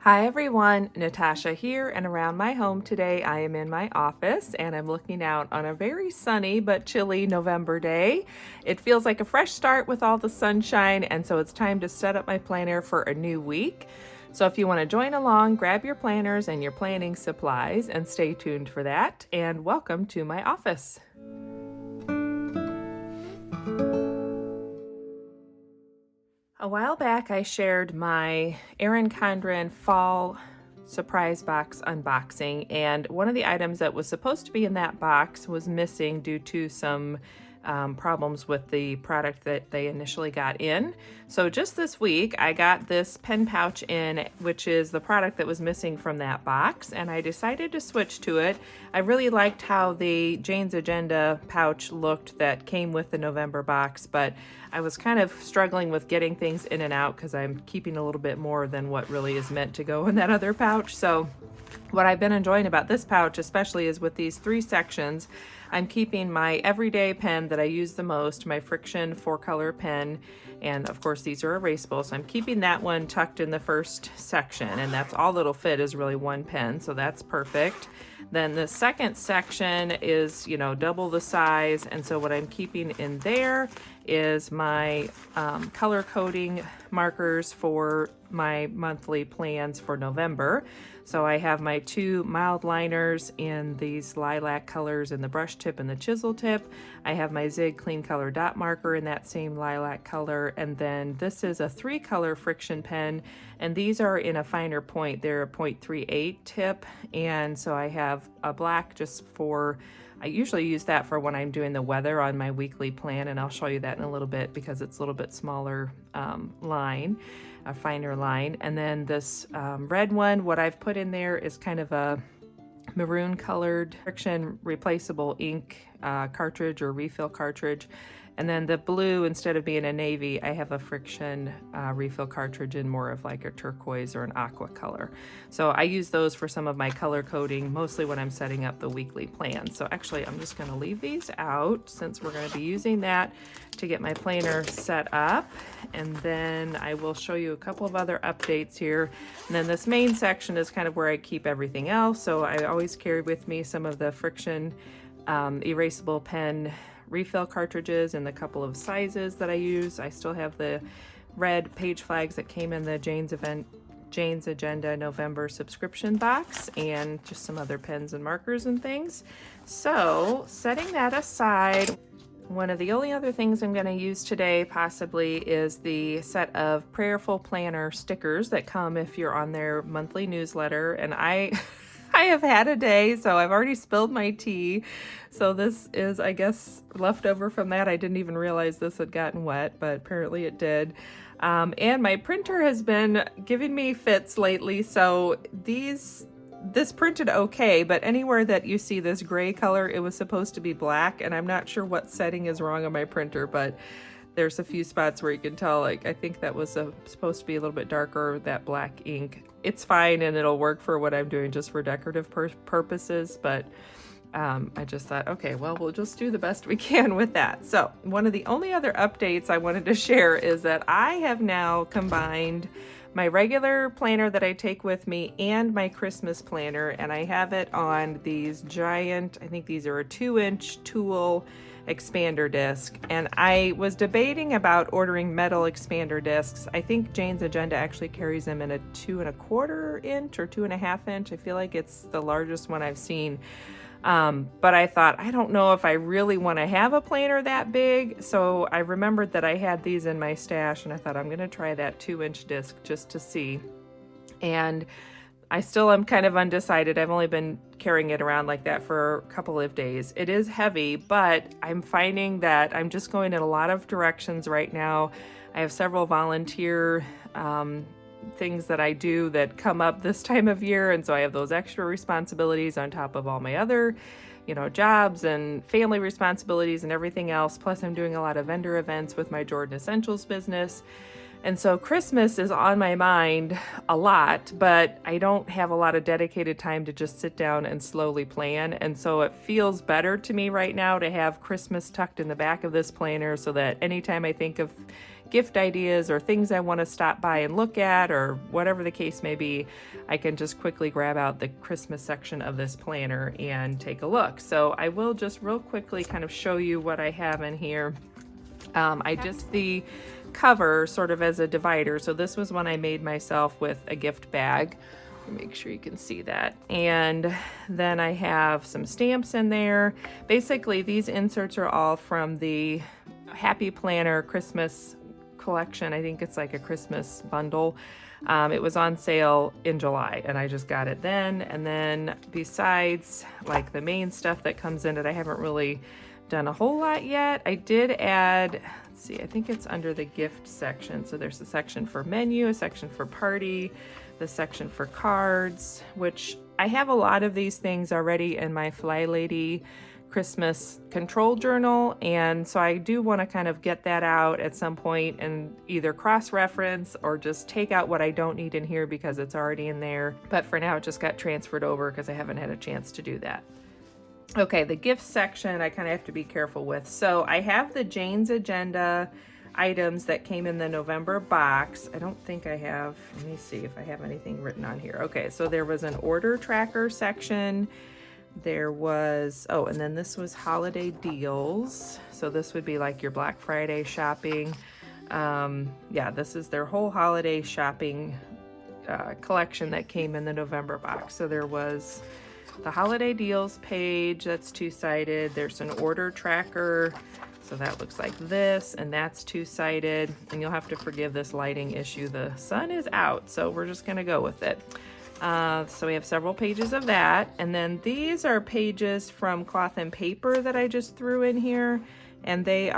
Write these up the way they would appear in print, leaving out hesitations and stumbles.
Hi everyone, Natasha here, and around my home today I am in my office and I'm looking out on a very sunny but chilly November day. It feels like a fresh start with all the sunshine, and so it's time to set up my planner for a new week. So if you want to join along, grab your planners and your planning supplies and stay tuned for that, and welcome to my office. A while back, I shared my Erin Condren fall surprise box unboxing, and one of the items that was supposed to be in that box was missing due to some problems with the product that they initially got in. So just this week, I got this pen pouch in, which is the product that was missing from that box, and I decided to switch to it. I really liked how the Jane's Agenda pouch looked that came with the November box, but I was kind of struggling with getting things in and out because I'm keeping a little bit more than what really is meant to go in that other pouch. So what I've been enjoying about this pouch especially is with these 3 sections, I'm keeping my everyday pen that I use the most, my Friction 4-color pen, and of course these are erasable, so I'm keeping that one tucked in the first section, and that's all it'll fit is really one pen, so that's perfect. Then the second section is, double the size, and so what I'm keeping in there is my color coding markers for my monthly plans for November. So I have my 2 mild liners in these lilac colors in the brush tip and the chisel tip. I have my Zig Clean Color dot marker in that same lilac color, and then this is a 3-color Friction pen, and these are in a finer point. They're a 0.38 tip, and so I have a black just for, I usually use that for when I'm doing the weather on my weekly plan, and I'll show you that in a little bit because it's a little bit smaller line, a finer line. And then this red one, what I've put in there is kind of a maroon colored Friction replaceable ink cartridge or refill cartridge. And then the blue, instead of being a navy, I have a Friction refill cartridge in more of like a turquoise or an aqua color. So I use those for some of my color coding, mostly when I'm setting up the weekly plan. So actually, I'm just going to leave these out since we're going to be using that to get my planner set up. And then I will show you a couple of other updates here. And then this main section is kind of where I keep everything else. So I always carry with me some of the Friction erasable pen refill cartridges in the couple of sizes that I use. I still have the red page flags that came in the Jane's Agenda November subscription box, and just some other pens and markers and things. So setting that aside, one of the only other things I'm going to use today possibly is the set of Prayerful Planner stickers that come if you're on their monthly newsletter. And I have had a day, so I've already spilled my tea. So this is, I guess, leftover from that. I didn't even realize this had gotten wet, but apparently it did. And my printer has been giving me fits lately, so this printed okay, but anywhere that you see this gray color, it was supposed to be black, and I'm not sure what setting is wrong on my printer, but there's a few spots where you can tell, like, I think that was supposed to be a little bit darker, that black ink. It's fine, and it'll work for what I'm doing just for decorative purposes, but I just thought, okay, well, we'll just do the best we can with that. So one of the only other updates I wanted to share is that I have now combined my regular planner that I take with me and my Christmas planner, and I have it on these giant, I think these are a 2-inch tool expander disc, and I was debating about ordering metal expander discs. I think Jane's Agenda actually carries them in a 2¼ inch or 2½ inch. I feel like it's the largest one I've seen. But I thought, I don't know if I really want to have a planner that big. So I remembered that I had these in my stash, and I thought I'm going to try that 2-inch disc just to see. And I still am kind of undecided. I've only been carrying it around like that for a couple of days. It is heavy, but I'm finding that I'm just going in a lot of directions right now. I have several volunteer things that I do that come up this time of year, and so I have those extra responsibilities on top of all my other jobs and family responsibilities and everything else. Plus I'm doing a lot of vendor events with my Jordan Essentials business. And so Christmas is on my mind a lot, but I don't have a lot of dedicated time to just sit down and slowly plan. And so it feels better to me right now to have Christmas tucked in the back of this planner so that anytime I think of, gift ideas or things I want to stop by and look at, or whatever the case may be, I can just quickly grab out the Christmas section of this planner and take a look. So I will just real quickly kind of show you what I have in here. I just the cover sort of as a divider. So this was one I made myself with a gift bag. Make sure you can see that. And then I have some stamps in there. Basically, these inserts are all from the Happy Planner Christmas collection. I think it's like a Christmas bundle. It was on sale in July and I just got it then. And then besides like the main stuff that comes in it, I haven't really done a whole lot yet. I did add, let's see, I think it's under the gift section. So there's a section for menu, a section for party, the section for cards, which I have a lot of these things already in my Fly Lady Christmas control journal. And so I do want to kind of get that out at some point and either cross-reference or just take out what I don't need in here because it's already in there. But for now, it just got transferred over because I haven't had a chance to do that. Okay, the gift section I kind of have to be careful with. So I have the Jane's Agenda items that came in the November box. I don't think I have, let me see if I have anything written on here. Okay, so there was an order tracker section. There was, oh, and then this was holiday deals. So this would be like your Black Friday shopping. Yeah, this is their whole holiday shopping collection that came in the November box. So there was the holiday deals page, that's two-sided. There's an order tracker, so that looks like this, and that's two-sided. And you'll have to forgive this lighting issue. The sun is out, so we're just gonna go with it. So we have several pages of that. And then these are pages from Cloth and Paper that I just threw in here. And they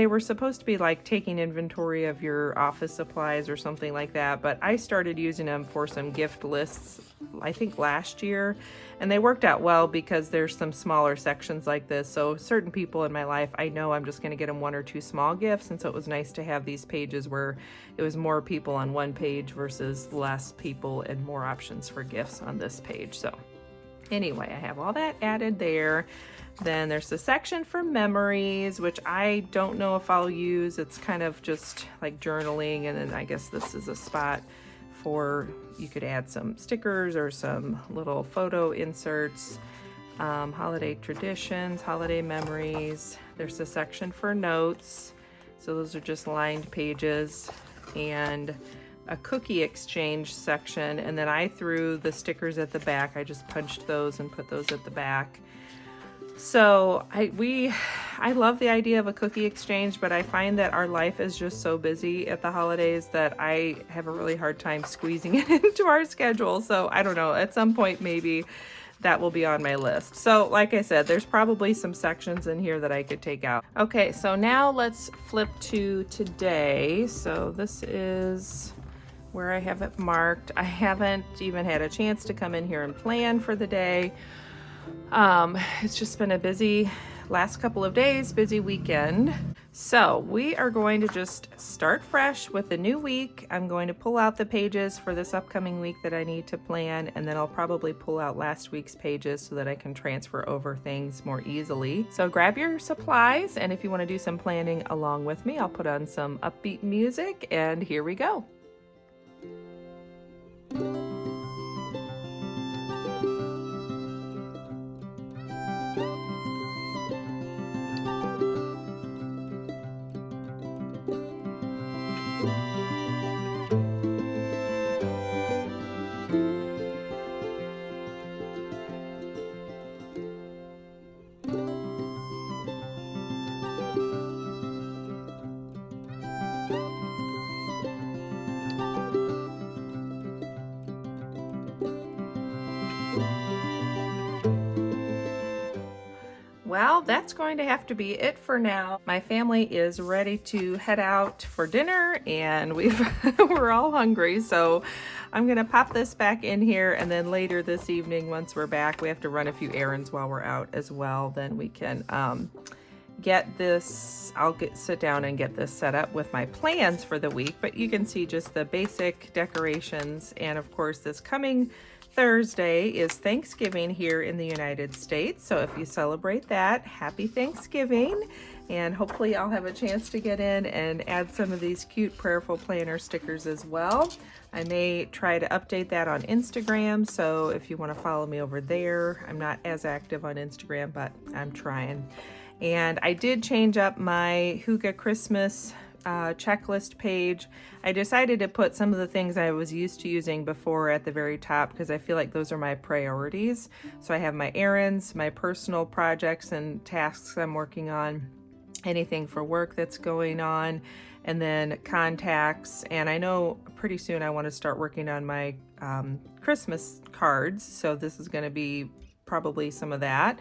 were supposed to be like taking inventory of your office supplies or something like that, but I started using them for some gift lists, I think last year, and they worked out well because there's some smaller sections like this. So certain people in my life, I know I'm just going to get them one or two small gifts, and so it was nice to have these pages where it was more people on one page versus less people and more options for gifts on this page. So anyway, I have all that added there. Then there's the section for memories, which I don't know if I'll use. It's kind of just like journaling. And then I guess this is a spot for, you could add some stickers or some little photo inserts, holiday traditions, holiday memories. There's a section for notes. So those are just lined pages, and a cookie exchange section. And then I threw the stickers at the back. I just punched those and put those at the back. So I love the idea of a cookie exchange, but I find that our life is just so busy at the holidays that I have a really hard time squeezing it into our schedule. So I don't know, at some point maybe that will be on my list. So like I said, there's probably some sections in here that I could take out. Okay, so now let's flip to today. So this is where I have it marked. I haven't even had a chance to come in here and plan for the day. It's just been a busy last couple of days, busy weekend. So we are going to just start fresh with the new week. I'm going to pull out the pages for this upcoming week that I need to plan, and then I'll probably pull out last week's pages so that I can transfer over things more easily. So grab your supplies, and if you want to do some planning along with me, I'll put on some upbeat music, and here we go. Well, that's going to have to be it for now. My family is ready to head out for dinner, and we're all hungry, so I'm gonna pop this back in here, and then later this evening, once we're back, we have to run a few errands while we're out as well. Then we can get this, sit down and get this set up with my plans for the week, but you can see just the basic decorations. And of course, this coming Thursday is Thanksgiving here in the United States. So if you celebrate that, happy Thanksgiving. And hopefully I'll have a chance to get in and add some of these cute prayerful planner stickers as well. I may try to update that on Instagram, so if you want to follow me over there. I'm not as active on Instagram, but I'm trying. And I did change up my Hygge Christmas checklist page. I decided to put some of the things I was used to using before at the very top because I feel like those are my priorities. So I have my errands, my personal projects and tasks I'm working on, anything for work that's going on, and then contacts. And I know pretty soon I want to start working on my Christmas cards, so this is going to be probably some of that.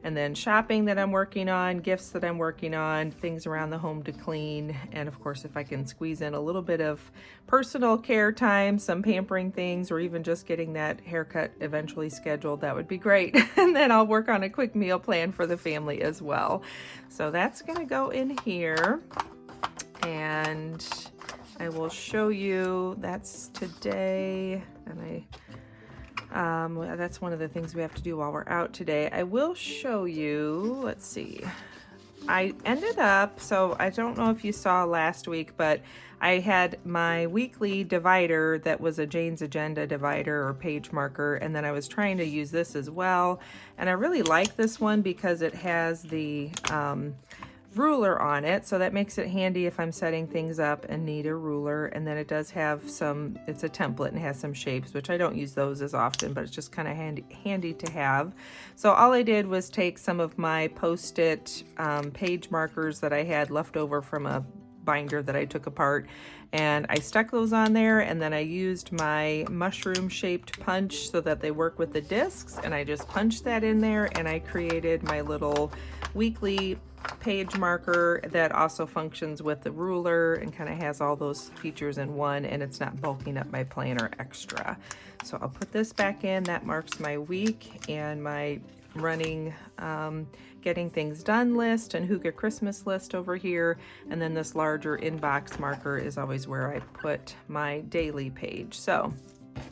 And then shopping that I'm working on, gifts that I'm working on, things around the home to clean, and of course if I can squeeze in a little bit of personal care time, some pampering things, or even just getting that haircut eventually scheduled, that would be great. And then I'll work on a quick meal plan for the family as well. So that's gonna go in here, and I will show you, that's today, and that's one of the things we have to do while we're out today. I will show you, let's see. I ended up, so I don't know if you saw last week, but I had my weekly divider that was a Jane's Agenda divider or page marker, and then I was trying to use this as well. And I really like this one because it has the ruler on it, so that makes it handy if I'm setting things up and need a ruler. And then it does have some, it's a template and has some shapes, which I don't use those as often, but it's just kind of handy to have. So all I did was take some of my Post-it page markers that I had left over from a binder that I took apart, and I stuck those on there, and then I used my mushroom shaped punch so that they work with the discs, and I just punched that in there, and I created my little weekly page marker that also functions with the ruler and kind of has all those features in one, and it's not bulking up my planner extra. So I'll put this back in. That marks my week and my running getting things done list and Hygge Christmas list over here, and then this larger inbox marker is always where I put my daily page. So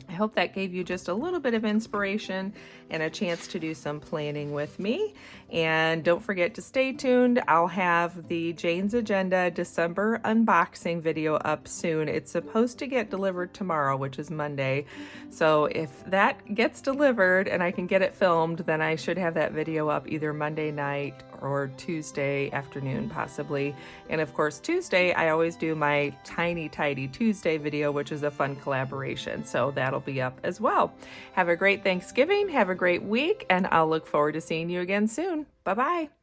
I hope that gave you just a little bit of inspiration and a chance to do some planning with me. And don't forget to stay tuned. I'll have the Jane's Agenda December unboxing video up soon. It's supposed to get delivered tomorrow, which is Monday. So if that gets delivered and I can get it filmed, then I should have that video up either Monday night or Tuesday afternoon possibly. And of course Tuesday I always do my Tiny Tidy Tuesday video, which is a fun collaboration. So that'll be up as well. Have a great Thanksgiving, have a great week, and I'll look forward to seeing you again soon. Bye-bye.